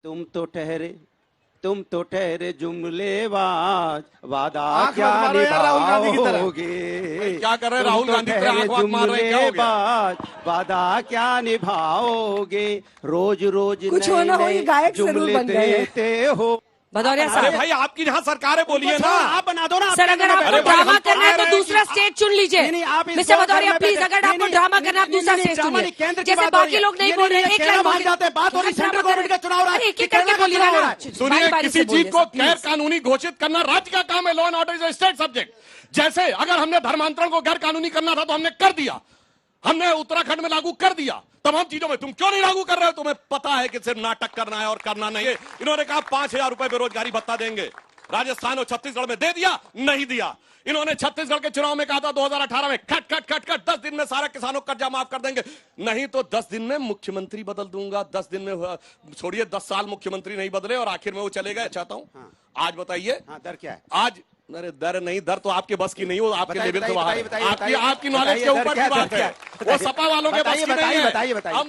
तुम तो ठहरे जुमलेबाज, वादा क्या निभाओगे? क्या कर रहे हैं राहुल गांधी? जुमलेबाज, वादा क्या निभाओगे? रोज रोज कुछ होना हो ये गायक जरूर बन गए देते हो। भदौरिया अरे साहब, भाई आपकी जहाँ सरकार है बोलिए ना। आप बना दो ना। सर अगर आपको ड्रामा करना है तो दूसरा स्टेज चुन लीजिए। मिस्टर भदौरिया प्लीज, अगर आपको ड्रामा करना है आप दूसरा स्टेज चुनिए। जैसे बाकी लोग नहीं बोल रहे, एक लाइन बोल जाते हैं, बात हो रही सेंट्रल गवर्नमेंट का चुनाव रहा है, एक एक करके बोलिए ना। सुनिए, किसी चीज को गैर कानूनी घोषित करना राज्य का काम है। Law and order is state subject. जैसे अगर हमने धर्मांतरण को गैर कानूनी करना था तो हमने कर दिया, हमने उत्तराखंड में लागू कर दिया। तमाम चीजों में तुम क्यों नहीं लागू कर रहे हो? तुम्हें पता है कि सिर्फ नाटक करना है और करना नहीं है। इन्होंने कहा 5,000 रुपए बेरोजगारी भत्ता देंगे, राजस्थान और छत्तीसगढ़ में दे दिया, नहीं दिया। इन्होंने छत्तीसगढ़ के चुनाव में कहा था 2018 में खट 10 दिन में सारा किसानों का कर्जा माफ कर देंगे। नहीं तो 10 दिन में मुख्यमंत्री बदल दूंगा। 10 दिन में छोड़िए, 10 साल मुख्यमंत्री नहीं बदले और आखिर में वो चले गए। चाहता हूं आज बताइए दर क्या है? आज अरे दर नहीं, दर तो आपके बस की नहीं हो, आपके लेवल से बाहर है। आपकी नॉलेज के ऊपर की बात है, वो सपा वालों के बस की नहीं है। बताइए।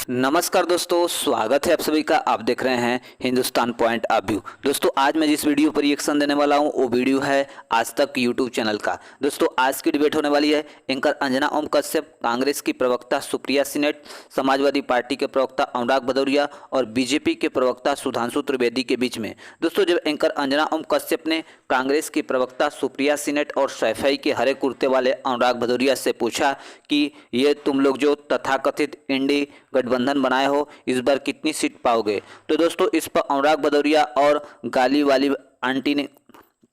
नमस्कार दोस्तों, स्वागत है आप सभी का। आप देख रहे हैं हिंदुस्तान पॉइंट ऑफ व्यू। दोस्तों आज मैं जिस वीडियो पर रिएक्शन देने वाला हूं वो वीडियो है आज तक यूट्यूब चैनल का। दोस्तों आज की डिबेट होने वाली है एंकर अंजना ओम कश्यप, कांग्रेस की प्रवक्ता सुप्रिया सीनेट, समाजवादी पार्टी के प्रवक्ता अनुराग भदौरिया और बीजेपी के प्रवक्ता सुधांशु त्रिवेदी के बीच में। दोस्तों जब एंकर अंजना ओम कश्यप ने कांग्रेस की प्रवक्ता सुप्रिया सीनेट और सैफई के हरे कुर्ते वाले अनुराग भदौरिया से पूछा कि ये तुम लोग जो तथाकथित इंडी गठबंधन बनाए हो इस बार कितनी सीट पाओगे, तो दोस्तों इस पर अनुराग भदौरिया और गाली वाली आंटी ने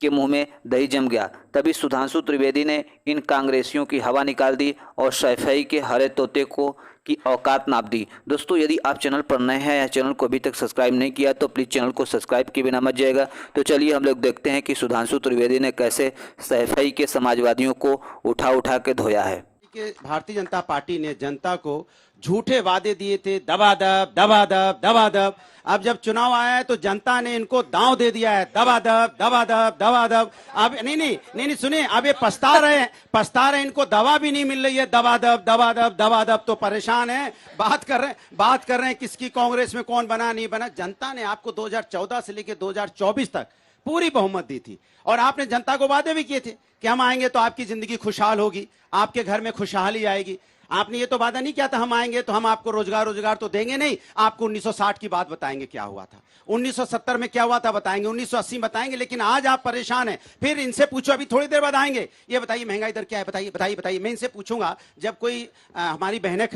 के मुंह में दही जम गया। तभी सुधांशु त्रिवेदी ने इन कांग्रेसियों की हवा निकाल दी और सैफई के हरे तोते को की औकात नाप दी। दोस्तों यदि आप चैनल पर नए हैं या चैनल को अभी तक सब्सक्राइब नहीं किया तो प्लीज़ चैनल को सब्सक्राइब किए बिना मत जाएगा। तो चलिए हम लोग देखते हैं कि सुधांशु त्रिवेदी ने कैसे सैफई के समाजवादियों को उठा के धोया है। भारतीय जनता पार्टी ने जनता को झूठे वादे दिए थे, दबादब। अब जब चुनाव आया है तो जनता ने इनको दांव दे दिया है, दबादब। अब नहीं सुनिए, अब ये पछता रहे हैं, इनको दवा भी नहीं मिल रही है, दबादब। तो परेशान है, बात कर रहे हैं किसकी कांग्रेस में कौन बना नहीं बना। जनता ने आपको 2014 से लेकर 2024 तक पूरी बहुमत दी थी और आपने जनता को वादे भी किए थे कि हम आएंगे तो आपकी जिंदगी खुशहाल होगी, आपके घर में खुशहाली आएगी। आपने ये तो वादा नहीं किया था हम आएंगे तो हम आपको रोजगार तो देंगे नहीं, आपको 1960 की बात बताएंगे क्या हुआ था, 1970 में क्या हुआ था बताएंगे, 1980 बताएंगे। लेकिन आज आप परेशान हैं। फिर इनसे पूछो, अभी थोड़ी देर बाद आएंगे, ये बताइए महंगाई दर क्या है, बताइए। मैं इनसे पूछूंगा जब कोई हमारी बहनें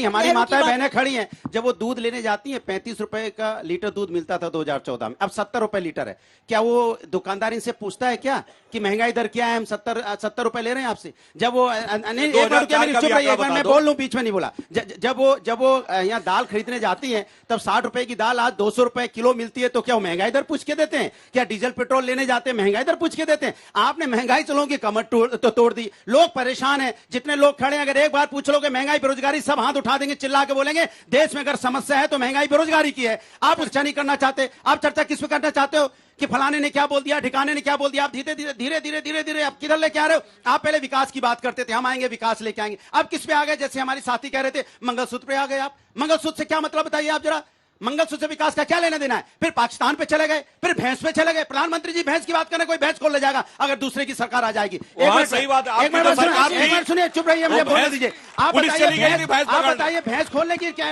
हमारी माताएं बहनें खड़ी हैं, जब वो दूध लेने जाती हैं 35 रुपए का लीटर दूध मिलता था 2014 में, अब 70 रुपए लीटर है। क्या वो दुकानदार इनसे पूछता है क्या कि महंगाई दर क्या है, हम 70 रुपए ले रहे हैं आपसे? जब वो मैं बोल लूं, बीच में नहीं बोला। जब वो यहाँ दाल खरीदने जाती है तब 60 रुपए की दाल आज 200 रुपए किलो मिलती है, तो क्या वो महंगाई दर पूछ के देते हैं? क्या डीजल पेट्रोल लेने जाते हैं महंगाई दर पूछ के देते हैं? आपने महंगाई चलों की कमर तोड़ दी। लोग परेशान हैं, जितने लोग खड़े हैं, अगर एक बार पूछ लोगे महंगाई बेरोजगारी, सब हाथ उठा देंगे, चिल्ला के बोलेंगे देश में अगर समस्या है तो महंगाई बेरोजगारी की है। आप चर्चा नहीं करना चाहते। आप चर्चा किस पे करना चाहते हो कि फलाने ने क्या बोल दिया, ठिकाने ने क्या बोल दिया। आप धीरे आप किधर लेके आ रहे हो? आप पहले विकास की बात करते थे, हम आएंगे विकास लेके आएंगे। अब किस पे आ गए? जैसे हमारी साथी कह रहे थे मंगलसूत्र पे आ गए आप। मंगलसूत्र से क्या मतलब बताइए आप जरा? मंगलसूत्र से विकास का क्या लेना देना है? फिर पाकिस्तान पे चले गए, फिर भैंस पे चले गए। प्रधानमंत्री जी भैंस की बात करने, कोई भैंस खोल ले जाएगा अगर दूसरे की सरकार आ जाएगी। सही बात है, एक मिनट सुनिए, चुप रहिए, मुझे बोलने दीजिए। आप बताइए भैंस खोलने की क्या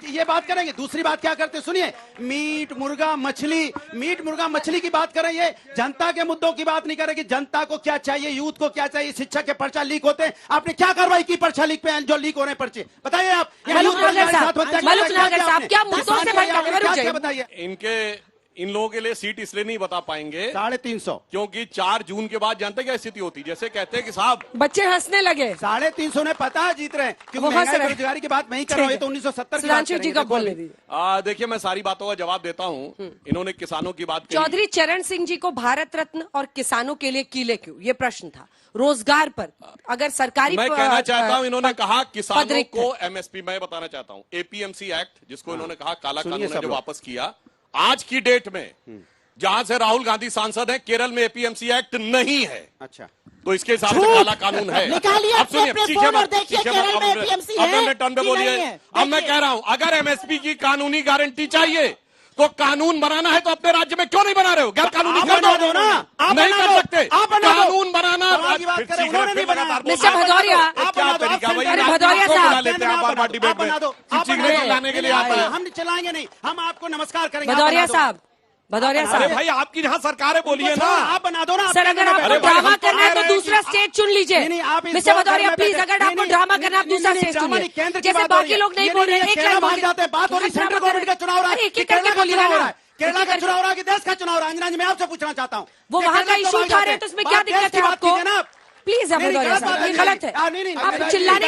ये बात करेंगे? दूसरी बात क्या करते सुनिए, मीट मुर्गा मछली की बात करें। ये जनता के मुद्दों की बात नहीं करेगी। जनता को क्या चाहिए, यूथ को क्या चाहिए? शिक्षा के पर्चा लीक होते हैं, आपने क्या कार्रवाई की पर्चा लीक पे, जो लीक हो रहे हैं पर्चे? बताइए आप। बताइए। इन लोगों के लिए सीट इसलिए नहीं बता पाएंगे 350, क्योंकि 4 जून के बाद जानते क्या स्थिति होती? जैसे कहते हैं कि साहब बच्चे हंसने लगे। 350 ने पता है जीत रहे हैं, क्योंकि महंगाई बेरोजगारी की बात नहीं कर रहा हूं, तो 1970 की बात जी का बोल देखिए मैं सारी बातों का जवाब देता हूं। इन्होंने किसानों की बात की। चौधरी चरण सिंह जी को भारत रत्न और किसानों के लिए कीले क्यों, ये प्रश्न था। रोजगार पर अगर सरकारी मैं कहना चाहता हूं, इन्होंने कहा किसानों को एमएसपी, मैं बताना चाहता हूं एपीएमसी एक्ट, जिसको इन्होंने कहा काला कानून है जो वापस किया, आज की डेट में जहां से राहुल गांधी सांसद हैं, केरल में एपीएमसी एक्ट नहीं है। अच्छा, तो इसके हिसाब से काला कानून है। निकालिए अब सुनिए, अपने ठीक है, फोन और देखिए ठीक है, केरल में एपीएमसी अब है मैं टर्न पे कि बोलिए। नहीं है। अब मैं कह रहा हूं, अगर एमएसपी की कानूनी गारंटी चाहिए तो कानून बनाना है, तो अपने राज्य में क्यों नहीं बना रहे हो? गैर कानूनी आप बना दो ना, आप नहीं बना कर दो, सकते। आप बना दो। कानून बनाना सवाल की बात करें, उन्होंने नहीं बनाया। मिस्टर भदौरिया, क्या तरीका भाई? अरे भदौरिया साहब, आप बना दो, आप चिल्लाने के लिए आता है। हम चलाएंगे नहीं, हम आपको नमस्कार करेंगे। भदौरिया साहब, भदौरिया अरे साहब, भाई, आपकी जहां सरकार है, बोलिए ना। आप बना दो ना। सर अगर आपको ड्रामा करना है तो दूसरा स्टेज चुन लीजिए। नहीं, आप इस मिस्टर दौर भदौरिया में प्लीज, बैठे- अगर आपको नहीं, ड्रामा करना है आप नहीं, दूसरा नहीं, स्टेज ड्रामा चुनिए। नहीं, केंद्र की जैसे बात हो बाकी रही है। लोग नहीं ये बोल रहे, नहीं, एक केरला लाइन भाग बोलिए। जाते हैं, बात हो रही, सेंट्रल गवर्नमेंट का चुनाव हो रहा है, अरे एक एक केरला करके का बोलिए चुनाव हो ना। रहा है, केरला का चुनाव हो रहा है कि देश का चुनाव हो रहा है? अंजना जी, मैं आपसे पूछना चाहता हूँ, वो वहां का इशू उठा रहे हैं तो उसमें क्या दिक्कत है आपको? प्लीज आप भदौरिया साहब, ये गलत है। आप चिल्लाने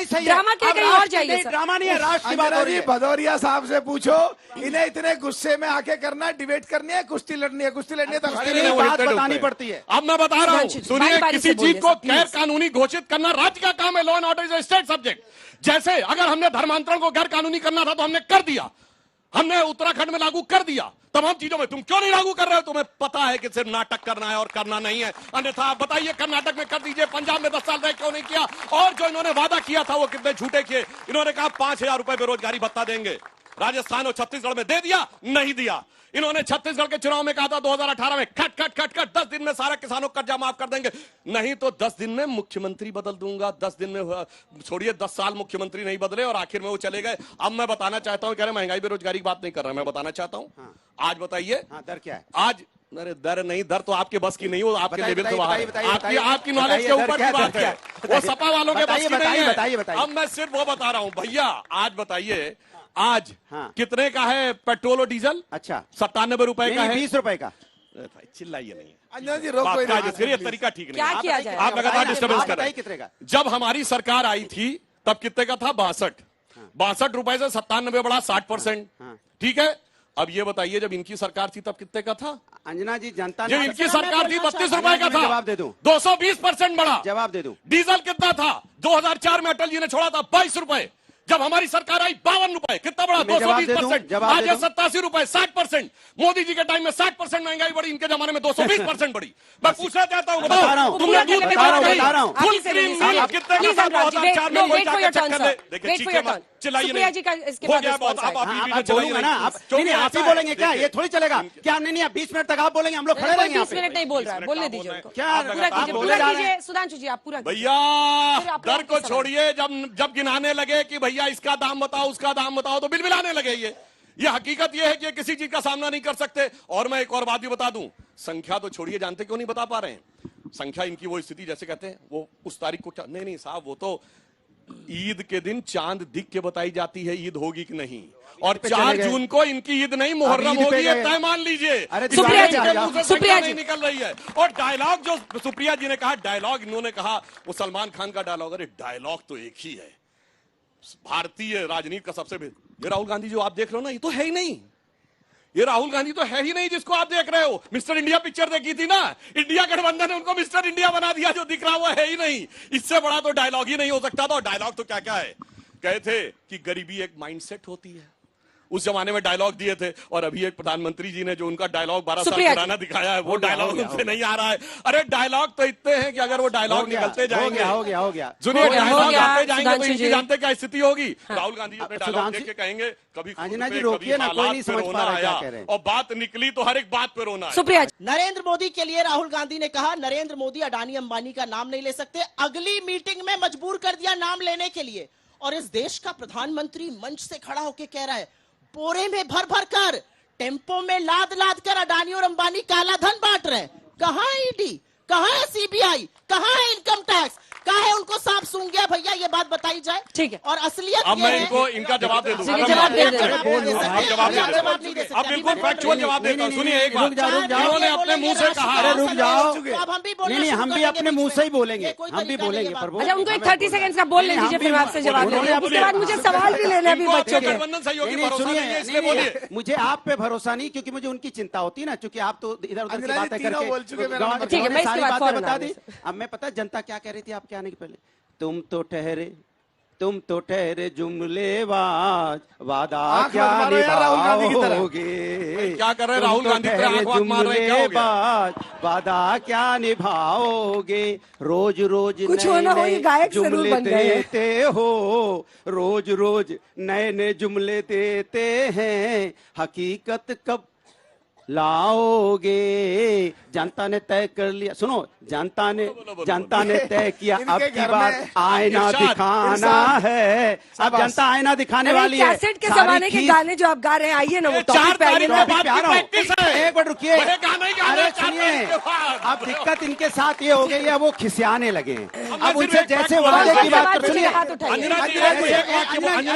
से ड्रामा के कहीं और जाइए सर। ड्रामा नहीं है, राष्ट्र की बात हो रही है। भदौरिया साहब से पूछो, इन्हें इतने गुस्से में आके करना, डिबेट करनी है, कुश्ती लड़नी है, कुश्ती लड़नी है तो खड़े नहीं, नहीं बात बतानी पड़ती है। अब मैं बता रहा हूं, सुनिए, बारी-बारी किसी से बोलिए चीज को सर, गैर प्लीज। कानूनी घोषित करना राज्य का काम है। Law and order is a state subject. जैसे अगर हमने धर्मांतरण को गैर कानूनी करना था तो हमने कर दिया, हमने उत्तराखंड में लागू कर दिया। तमाम चीजों में तुम क्यों नहीं लागू कर रहे हो? तुम्हें पता है कि सिर्फ नाटक करना है और करना नहीं है। अन्यथा आप बताइए, कर्नाटक में कर दीजिए, पंजाब में 10 साल रहे क्यों नहीं किया? और जो इन्होंने वादा किया था वो कितने झूठे किए। इन्होंने कहा 5,000 रुपए बेरोजगारी भत्ता देंगे, राजस्थान और छत्तीसगढ़ में दे दिया, नहीं दिया। इन्होंने छत्तीसगढ़ के चुनाव में कहा था 2018 में खट खट खट खट 10 दिन में सारा किसानों का कर्जा माफ कर देंगे, नहीं तो 10 दिन में मुख्यमंत्री बदल दूंगा। 10 दिन में, छोड़िए 10 साल मुख्यमंत्री नहीं बदले और आखिर में वो चले गए। अब मैं बताना चाहता हूं, कह रहे महंगाई बेरोजगारी की बात नहीं कर रहा, मैं बताना चाहता हूं। आज बताइए, दर क्या है? आज अरे दर नहीं, दर तो आपके बस की नहीं हो, आपके बताइए, लेवल से बाहर है। बताइए, आपकी बताइए, आपकी नॉलेज के बताइए, ऊपर दर की क्या, बात दर है, क्या? वो सपा वालों के बस की नहीं है। बताइए, बताइए। अब मैं सिर्फ वो बता रहा हूं भैया। आज बताइए, आज हाँ। कितने का है पेट्रोल और डीजल? अच्छा, 97 रुपए का है। 20 रुपए का। अरे भाई चिल्लाइए नहीं, अंजना जी रोको बात का इन्हें। जिसके लिए तरीका ठीक नहीं क्या है। किया जाए? आप लगातार डिस्टर्बेंस कर रहे कितने हैं। का? जब हमारी सरकार आई थी तब कितने का था? 62 रुपए से 97 बढ़ा 60%। ठीक है, अब ये बताइए जब इनकी सरकार थी तब कितने का था? अंजना जी, जनता जब इनकी सरकार थी 32 रुपए का था, जवाब दे दूं, 220% बढ़ा। जवाब दे दूं। डीजल कितना था? 2004 में अटल जी ने छोड़ा था 22 रुपए। जब हमारी सरकार आई 52 रुपए, कितना बढ़ा? मैं जवाब दे दूं, 220%। जवाब आज दे है दूं। 87 रुपए, 60%। मोदी जी के टाइम में 60% महंगाई बढ़ी, इनके जमाने में 220% बढ़ी। मैं पूछना चाहता हूँ, बता रहा हूं, तुमने दूध की बता रहा बात हूं, कही, बता रहा हूं। फुल क्रीम मिल्क कितने का था 2004 में? कोई जाके चेक कर ले। देखिए, चीखें मत, चिल्लाइए सुप्रिया नहीं। जी का इसके हो बाद गया बहुत, response अब आप हाँ, बीच आप में चिल्लाइए बोलूंगा ना, नहीं। आप नहीं, आप ही ऐसा है, बोलेंगे क्या? देखिए। ये थोड़ी चलेगा क्या? नहीं, आप 20 मिनट तक आप बोलेंगे, हम लोग खड़े रहेंगे यहाँ 20 पे। मिनट नहीं बोल रहा है, 20 बोलने मिनट दीजिए आप उनको। क्या पूरा लगातार कीजिए, बोले पूरा जा रहे हैं? कीजिए। सुधांशु जी, आप पूरा कीजिए। भैया फिर आप दर को आपकी छोड़िए, जब गिनाने लगे कि भैया इसका दाम बताओ, उसका दाम बताओ, तो बिलबिलाने लगे। ये हकीकत ये है कि ये किसी चीज का सामना नहीं कर सकते। और मैं एक और बात भी बता दूं, संख्या तो छोड़िए, जानते क्यों नहीं बता पा रहे हैं? संख्या इनकी वो स्थिति जैसे कहते हैं वो उस तारीख को नहीं साहब, वो तो ईद के दिन चांद दिख के बताई जाती है ईद होगी कि नहीं। और 4 जून को इनकी ईद नहीं मुहर्रम ईद पे होगी, ये गए। तय मान लीजिए। अरे सुप्रिया जी, इनके मुंह से सुप्रिया संख्या जी। नहीं निकल रही है। और डायलॉग जो सुप्रिया जी ने कहा, डायलॉग इन्होंने कहा वो सलमान खान का डायलॉग, अरे डायलॉग तो एक ही है। भारतीय राजनीति का सबसे ये राहुल गांधी जो आप देख रहे हो ना, ये तो है ही नहीं। ये राहुल गांधी तो है ही नहीं जिसको आप देख रहे हो। मिस्टर इंडिया पिक्चर देखी थी ना, इंडिया गठबंधन ने उनको मिस्टर इंडिया बना दिया, जो दिख रहा हुआ है ही नहीं। इससे बड़ा तो डायलॉग ही नहीं हो सकता था। और डायलॉग तो क्या क्या है, कहे थे कि गरीबी एक माइंडसेट होती है, उस जमाने में डायलॉग दिए थे। और अभी एक प्रधानमंत्री जी ने जो उनका डायलॉग 12 साल पुराना दिखाया है, वो डायलॉग उनसे नहीं आ रहा है। अरे डायलॉग तो इतने हैं कि अगर वो डायलॉग निकलते जाएंगे, हो गया। सुनिए, डायलॉग आते जाएंगे तो सुधांशु इनकी जी। जानते क्या स्थिति होगी? राहुल गांधी अपने डायलॉग सुधांशु देख के कहेंगे कभी खुद अंजना जी पे, रोकिए कभी ना, कोई नहीं हालात पे समझ रोना पा रहा है क्या आया। कह रहे हैं। और बात निकली तो हर एक बात पे रोना है। सुप्रिया जी, नरेंद्र मोदी के लिए राहुल गांधी ने कहा, नरेंद्र मोदी अडानी अंबानी का नाम नहीं ले सकते। अगली मीटिंग में मजबूर कर दिया नाम लेने के लिए। और इस देश का प्रधानमंत्री मंच से खड़ा होकर कह रहा है, बोरे में भर भर कर, टेम्पो में लाद लाद कर अडानी और अंबानी काला धन बांट रहे हैं। कहां है ईडी, कहां है सीबीआई, कहां है इनकम टैक्स, कहां है उनको सांप सूंघ गया? भैया ये बात बताई जाए। ठीक है। और असलियत अब ये मैं है, इनको इनका जवाब दे दूं। चलिए, जवाब दे दे। आप जवाब नहीं दे सकते। अब बिल्कुल फैक्चुअल जवाब देता हूं। सुनिए एक बात, इन्होंने अपने मुंह से कहा, अरे रुक जाओ। अब हम भी बोलना नहीं, शुरू हम भी करेंगे अपने बीच मुंह में। से ही बोलेंगे, ये कोई हम भी तरीका बोलेंगे। नहीं है प्रभु, बात। अच्छा, उनको एक 30 सेकंड का बोल ले दीजिए, फिर आपसे जवाब उन्होंने देंगे। उसके बाद मुझे सवाल भी लेने अभी इनको बच्चों आपके के। गठबंधन सहयोगी नहीं, भरोसा सुनिए, नहीं है, इसलिए बोलिए। मुझे आप पे भरोसा नहीं, क्योंकि मुझे उनकी चिंता होती है ना, क्योंकि आप तो इधर उधर की अंजना जी बातें तीनों करके बोल चुके, मेरा नंबर ठीक है, मैं इसके सारी बाद बातें फौरन बता आ दी। अब मैं पता जनता क्या कह रही थी आपके आने के पहले, तुम तो ठहरे तुम तो ठहरे जुमलेबाज, वादा आंख क्या मत मारो यार राहुल गांधी की तरह। निभाओगे। क्या कर रहे हैं तुम राहुल तो गांधी की तरह ठहरे आंख वांख मार रहे हैं, क्या हो गया? जुमलेबाज, वादा क्या निभाओगे। रोज रोज कुछ हो ना हो, ये गायक जरूर जुमले बन गए हैं। देते हो, रोज रोज नए नए जुमले देते हैं, हकीकत कब लाओगे। जनता ने तय कर लिया, सुनो, जनता ने तय किया अब इनके की घर बार में आईना इरशाद, दिखाना है। अब जनता आईना दिखाने अरे वाली है। कैसेट के सारी जमाने के खींच- गाने जो आप गा रहे हैं, आइए ना वो 4 टॉपिक पे आइए तारीख ना। को बात प्यार की हो। प्रैक्टिस है। एक मिनट रुकिए। वही गाना ही गाना अरे है 4 सुनिए, तारीख के बाद। अब दिक्कत इनके साथ ये हो गई है, वो खिसियाने लगे हैं। हमने अब सिर्फ उनसे एक जैसे बात वादे बोला की है। बात कर, सुनिए, हाथ उठाइए। अंजना जी, अंजना जी, एक वाक्य- अंजना- अंजना